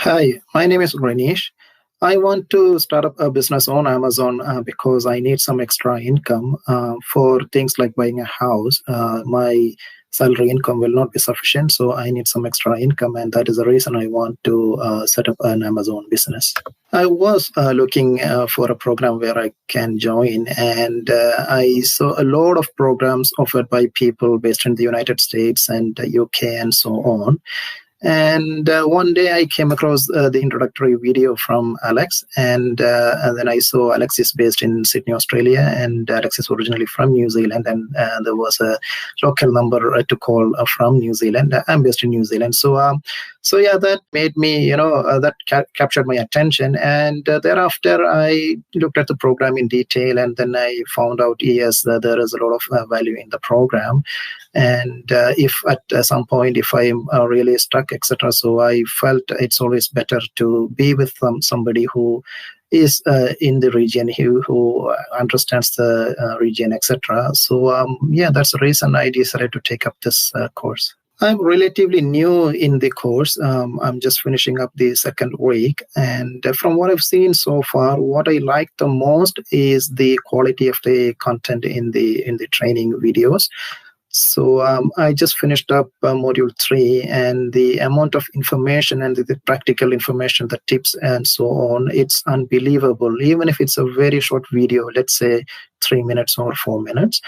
Hi, my name is Renish. I want to start up a business on Amazon because I need some extra income for things like buying a house. My salary income will not be sufficient, so I need some extra income, and that is the reason I want to set up an Amazon business. I was looking for a program where I can join, and I saw a lot of programs offered by people based in the United States and UK and so on. And one day I came across the introductory video from Alex, and then I saw Alex is based in Sydney, Australia, and Alex is originally from New Zealand, and there was a local number to call from New Zealand. I'm based in New Zealand, so yeah, that made me, that captured my attention, and thereafter I looked at the program in detail, and then I found out, yes, that there is a lot of value in the program. And if at some point, if I'm really stuck, etc., so I felt it's always better to be with somebody who is in the region, who understands the region, etc. So yeah, that's the reason I decided to take up this course. I'm relatively new in the course. I'm just finishing up the second week. And from what I've seen so far, what I like the most is the quality of the content in the training videos. So I just finished up module 3, and the amount of information and the practical information, the tips and so on, it's unbelievable. Even if it's a very short video, let's say 3 minutes or 4 minutes.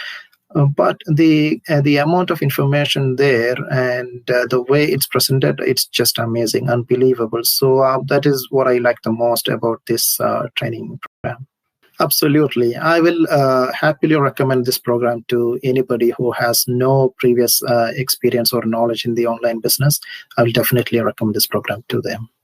But the amount of information there and the way it's presented, it's just amazing, unbelievable. So that is what I like the most about this training program. Absolutely. I will happily recommend this program to anybody who has no previous experience or knowledge in the online business. I will definitely recommend this program to them.